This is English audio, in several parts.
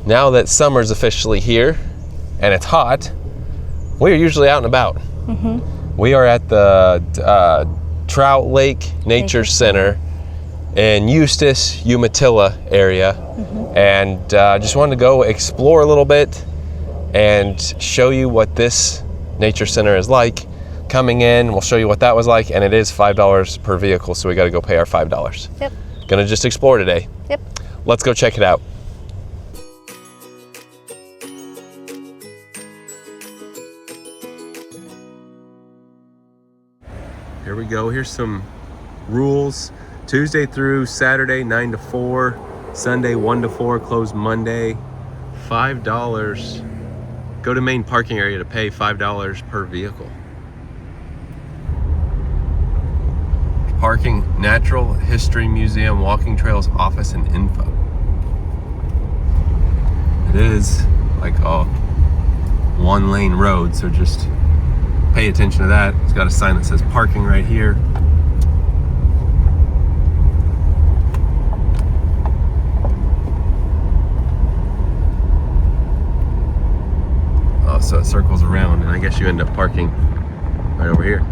now that summer's officially here and it's hot, we are usually out and about. We are at the Trout Lake Nature Center in Eustis, Umatilla area, and just wanted to go explore a little bit and show you what this nature center is like. Coming in, we'll show you what that was like, and it is $5 per vehicle, so we got to go pay our $5. Yep. Gonna just explore today. Yep. Let's go check it out. Here we go. Here's some rules. Tuesday through Saturday, 9 to 4. Sunday, 1 to 4. Closed Monday. $5. Go to main parking area to pay $5 per vehicle. Parking, Natural History Museum, Walking Trails, Office, and Info. It is like a one-lane road, so just pay attention to that. It's got a sign that says parking right here. Oh, so it circles around, and I guess you end up parking right over here.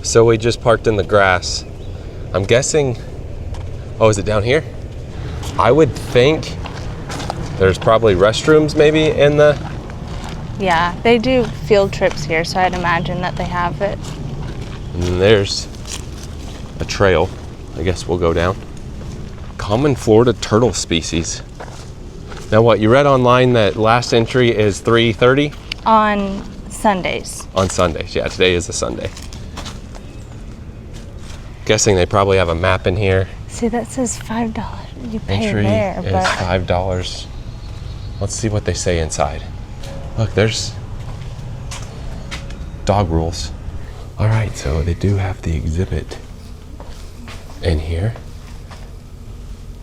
So we just parked in the grass. I'm guessing, oh, is it down here? I would think there's probably restrooms maybe in the... Yeah, they do field trips here, so I'd imagine that they have it. And then there's a trail. I guess we'll go down. Common Florida turtle species. Now what, you read online that last entry is 3:30? On Sundays. On Sundays, yeah, today is a Sunday. Guessing they probably have a map in here. See, that says $5. You pay Entry there, is but $5. Let's see what they say inside. Look, there's dog rules. All right, so they do have the exhibit in here.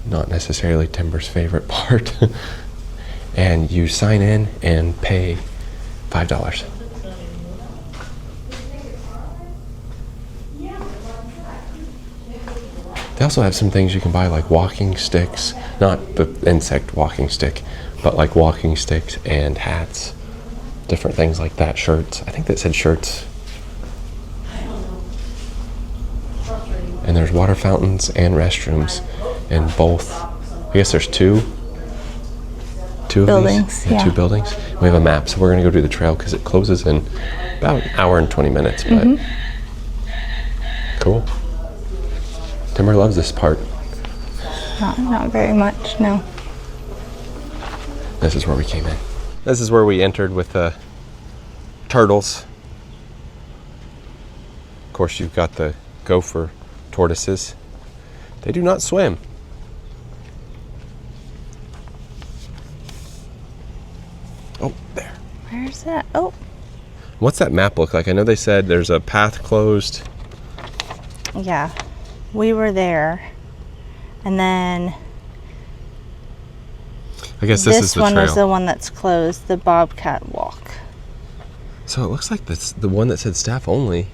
Not necessarily Timber's favorite part. And you sign in and pay $5. They also have some things you can buy, like walking sticks, not the insect walking stick, but like walking sticks and hats, different things like that, shirts. I think that said shirts. And there's water fountains and restrooms in both. I guess there's two of buildings, these. Yeah, 2 buildings. We have a map, so we're gonna go do the trail because it closes in about an hour and 20 minutes, but cool. Timber loves this part. not very much, no. This is where we came in. This is where we entered with the turtles. Of course, you've got the gopher tortoises. They do not swim. Oh, there. Where's that? Oh. What's that map look like? I know they said there's a path closed. Yeah, we were there, and then I guess this is the one trail. was the one that's closed, the Bobcat Walk. So it looks like this, the one that said staff only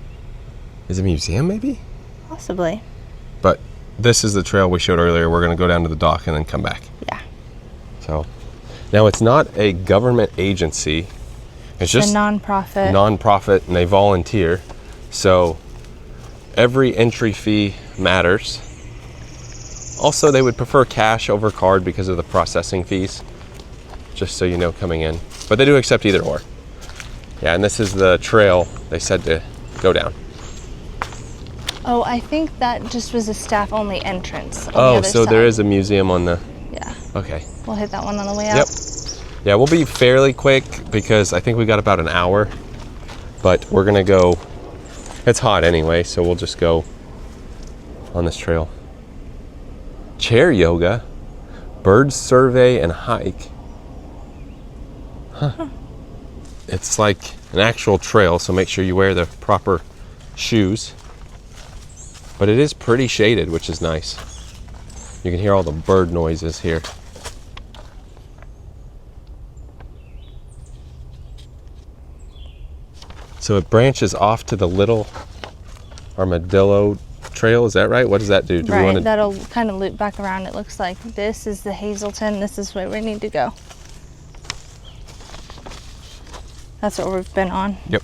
is a museum, maybe? Possibly. But this is the trail we showed earlier. We're going to go down to the dock and then come back. Yeah. So now it's not a government agency. It's just a nonprofit. Nonprofit, and they volunteer. So every entry fee matters. Also, they would prefer cash over card because of the processing fees, just so you know coming in. But they do accept either or. Yeah, and this is the trail they said to go down. Oh, I think that just was a staff-only entrance on the Oh, other so side. there is a museum on the... Yeah. Okay. We'll hit that one on the way out. Yep. Yeah, we'll be fairly quick because I think we got about an hour. But we're going to go... It's hot anyway, so we'll just go on this trail. Chair yoga, bird survey, and hike. Huh. It's like an actual trail, so make sure you wear the proper shoes. But it is pretty shaded, which is nice. You can hear all the bird noises here. So it branches off to the Little Armadillo Trail, is that right? What does that do? Right, that'll kind of loop back around. It looks like this is the Hazelton. This is where we need to go. That's what we've been on. Yep.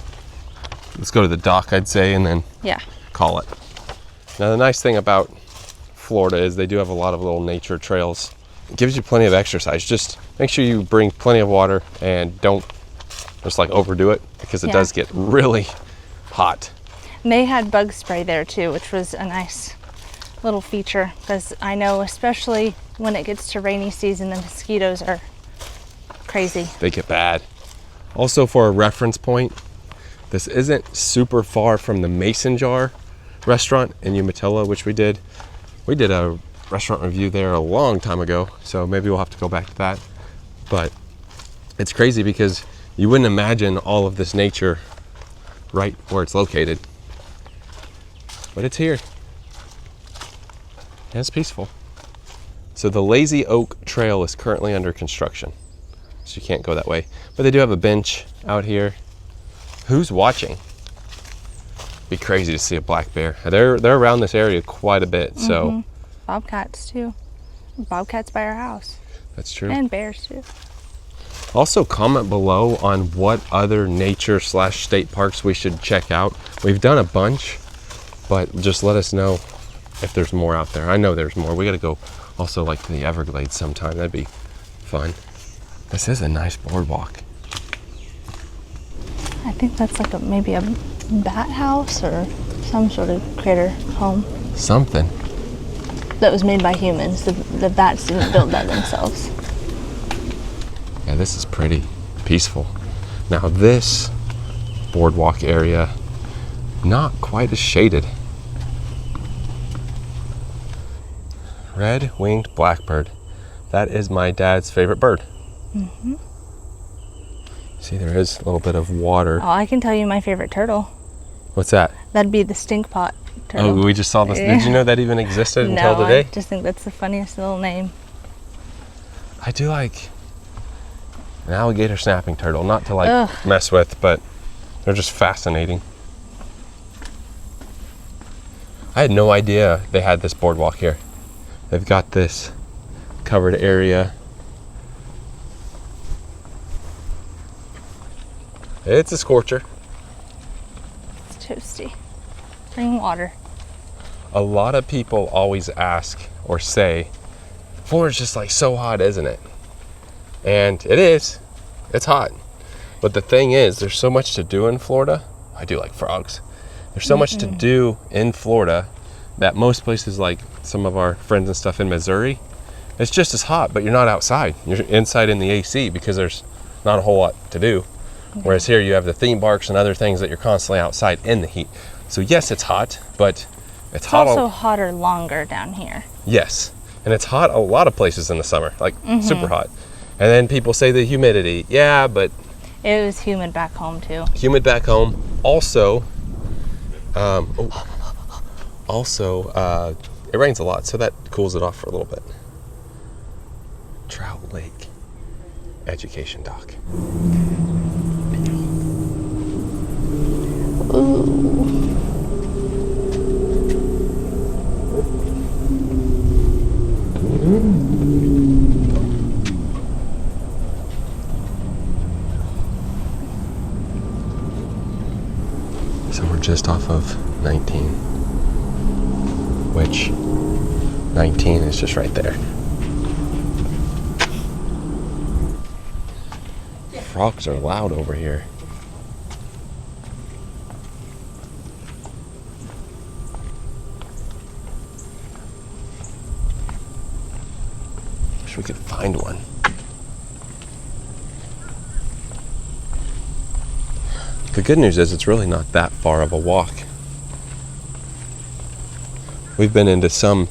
Let's go to the dock, I'd say, and then Yeah. call it. Now, the nice thing about Florida is they do have a lot of little nature trails. It gives you plenty of exercise. Just make sure you bring plenty of water and don't just like overdo it, because it does get really hot. And they had bug spray there too, which was a nice little feature, because I know especially when it gets to rainy season, the mosquitoes are crazy. They get bad. Also, for a reference point, this isn't super far from the Mason Jar restaurant in Umatilla, which we did. We did a restaurant review there a long time ago, so maybe we'll have to go back to that. But it's crazy because you wouldn't imagine all of this nature right where it's located. But it's here. And it's peaceful. So the Lazy Oak Trail is currently under construction, so you can't go that way. But they do have a bench out here. Who's watching? Be crazy to see a black bear. They're around this area quite a bit, so. Bobcats too. Bobcats by our house. That's true. And bears too. Also, comment below on what other nature/state parks we should check out. We've done a bunch, but just let us know if there's more out there. I know there's more. We gotta go also like to the Everglades sometime. That'd be fun. This is a nice boardwalk. I think that's like maybe a bat house or some sort of critter home. Something. That was made by humans. The bats didn't build that themselves. Yeah, this is pretty peaceful. Now this boardwalk area, not quite as shaded. Red-winged blackbird. That is my dad's favorite bird. See, there is a little bit of water. Oh, I can tell you my favorite turtle. What's that? That'd be the stink pot turtle. Oh, we just saw this. Did you know that even existed until No, today? I just think that's the funniest little name. I do like an alligator snapping turtle. Not to like mess with, but they're just fascinating. I had no idea they had this boardwalk here. They've got this covered area. It's a scorcher. It's toasty. Bring water. A lot of people always ask or say, Florida's just like so hot, isn't it? And it is. It's hot. But the thing is, there's so much to do in Florida. I do like frogs. There's so much to do in Florida that most places, like some of our friends and stuff in Missouri, it's just as hot, but you're not outside. You're inside in the AC because there's not a whole lot to do. Whereas here you have the theme parks and other things that you're constantly outside in the heat. So yes, it's hot, but it's hot. Also hotter longer down here. Yes, and it's hot a lot of places in the summer, like super hot. And then people say the humidity. Yeah, but it was humid back home too. Humid back home. Also, it rains a lot, so that cools it off for a little bit. Trout Lake Education Dock. So we're just off of 19, which 19 is just right there. Frogs are loud over here. Wish we could find one. The good news is it's really not that far of a walk. We've been into some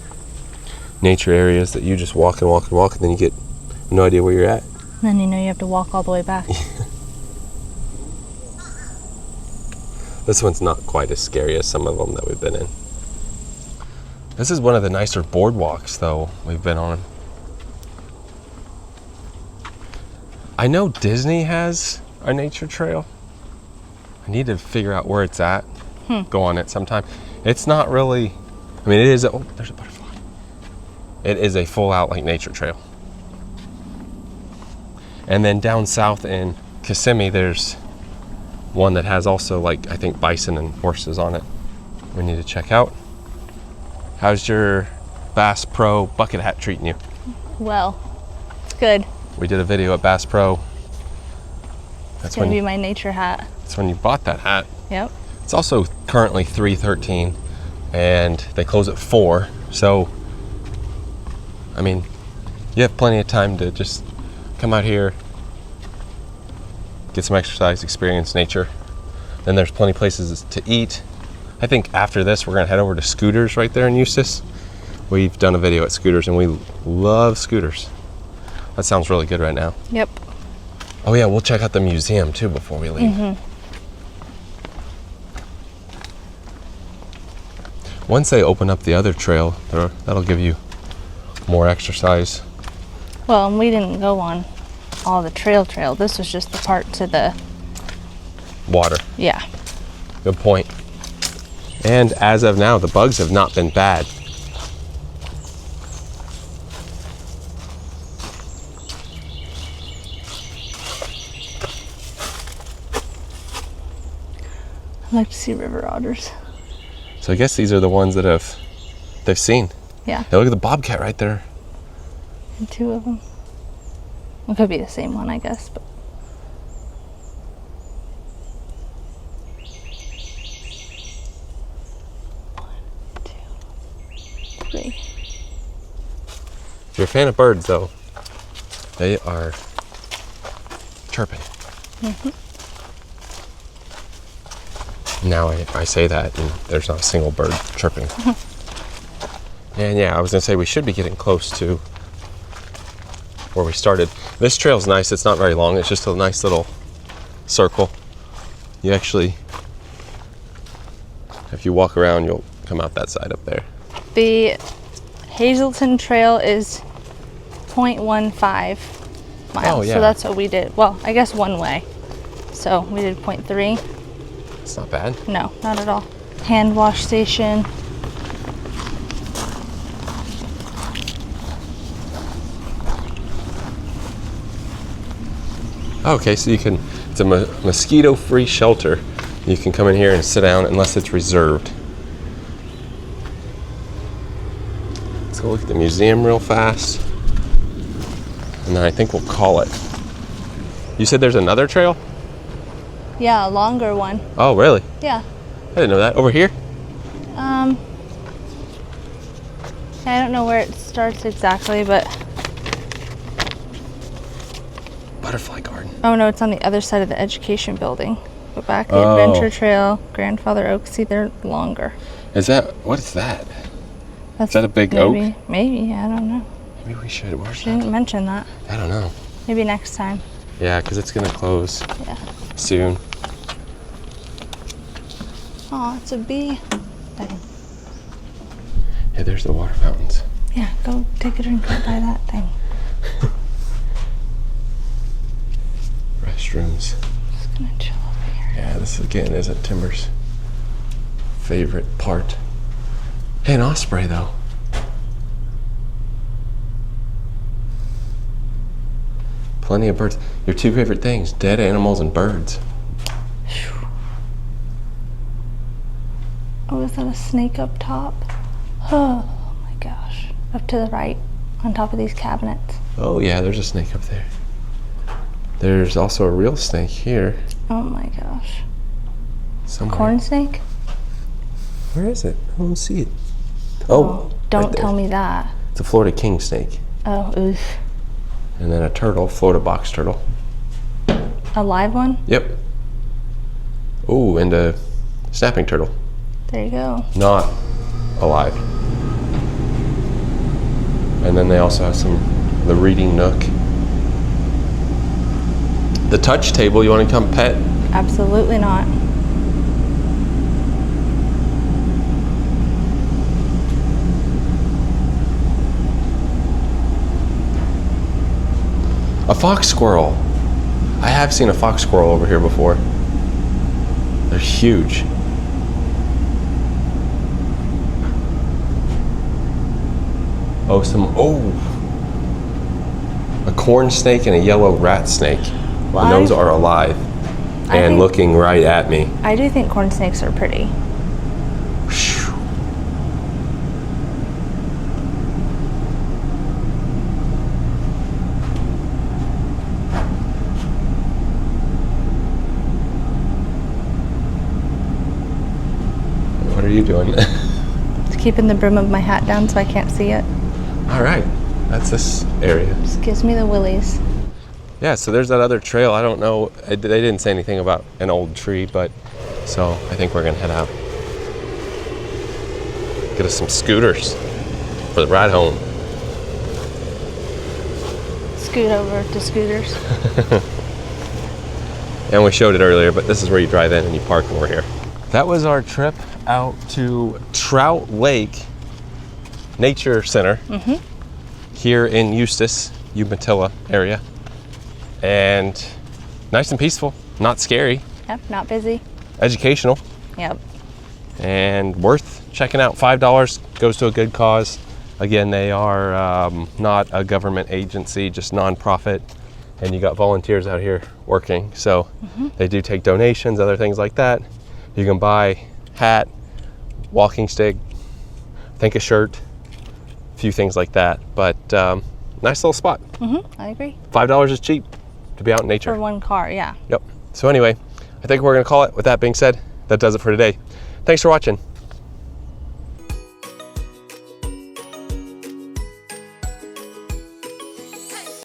nature areas that you just walk and walk and walk, and then you get no idea where you're at. Then you know you have to walk all the way back. This one's not quite as scary as some of them that we've been in. This is one of the nicer boardwalks, though, we've been on. I know Disney has a nature trail. I need to figure out where it's at. Go on it sometime. It's not really, I mean, it is, oh, there's a butterfly. It is a full out like nature trail. And then down south in Kissimmee, there's one that has also, like, I think bison and horses on it. We need to check out. How's your Bass Pro bucket hat treating you? Well, it's good. We did a video at Bass Pro. It's gonna be my nature hat. That's when you bought that hat. Yep. It's also currently 3:13 and they close at 4. So, I mean, you have plenty of time to just come out here, get some exercise, experience nature. Then there's plenty of places to eat. I think after this, we're gonna head over to Scooters right there in Eustis. We've done a video at Scooters and we love Scooters. That sounds really good right now. Yep. Oh yeah, we'll check out the museum too before we leave. Once they open up the other trail, that'll give you more exercise. Well, and we didn't go on all the trail. This was just the part to the Water. Yeah. Good point. And as of now, the bugs have not been bad. I like to see river otters. So I guess these are the ones that they've seen. Yeah. Hey, look at the bobcat right there. And 2 of them. It could be the same one, I guess. But one, two, three. If you're a fan of birds, though, they are chirping. Now I say that, and there's not a single bird chirping. And yeah, I was gonna say we should be getting close to where we started. This trail's nice. It's not very long. It's just a nice little circle. You actually, if you walk around, you'll come out that side up there. The Hazelton Trail is 0.15 miles. Oh, yeah. So that's what we did. Well, I guess one way. So we did 0.3. It's not bad. No, not at all. Hand wash station. Okay, so it's a mosquito-free shelter. You can come in here and sit down unless it's reserved. Let's go look at the museum real fast. And then I think we'll call it. You said there's another trail? Yeah, a longer one. Oh, really? Yeah. I didn't know that. Over here? I don't know where it starts exactly, but Butterfly garden. oh no, it's on the other side of the education building. But back the Oh. Adventure Trail, Grandfather Oak. See, they're longer. What is that? That's Is that a big oak? Maybe, I don't know. Maybe we should. Where's She didn't that? mention that. I don't know. Maybe next time. Yeah, because it's going to close Yeah. soon. Oh, it's a bee. Dang. Yeah, there's the water fountains. Yeah, go take a drink right by that thing. Restrooms. Just gonna chill over here. Yeah, this again isn't Timber's favorite part. Hey, an osprey though. Plenty of birds. Your 2 favorite things, dead animals and birds. Oh, is that a snake up top? Oh my gosh. Up to the right, on top of these cabinets. Oh yeah, there's a snake up there. There's also a real snake here. Oh my gosh. Somewhere. Corn snake? Where is it? I don't see it. Oh, Don't right there. tell me that. It's a Florida king snake. Oh, oof. And then a turtle, Florida box turtle. A live one? Yep. Ooh, and a snapping turtle. There you go. Not alive. And then they also have the reading nook. The touch table, you want to come pet? Absolutely not. A fox squirrel. I have seen a fox squirrel over here before. They're huge. A corn snake and a yellow rat snake. Live? And those are alive. and looking right at me. I do think corn snakes are pretty. What are you doing? It's keeping the brim of my hat down so I can't see it. All right, that's this area. Just gives me the willies. Yeah, so there's that other trail. I don't know, they didn't say anything about an old tree, but so I think we're gonna head out. Get us some scooters for the ride home. Scoot over to scooters. And we showed it earlier, but this is where you drive in and you park over here. That was our trip out to Trout Lake Nature Center here in Eustis, Umatilla area. And nice and peaceful, not scary. Yep, not busy. Educational. Yep. And worth checking out. $5 goes to a good cause. Again, they are not a government agency, just nonprofit. And you got volunteers out here working. So they do take donations, other things like that. You can buy hat, walking stick, I think a shirt, a few things like that. But nice little spot. I agree. $5 is cheap to be out in nature. For one car, yeah. Yep. So anyway, I think we're gonna call it. With that being said, that does it for today. Thanks for watching.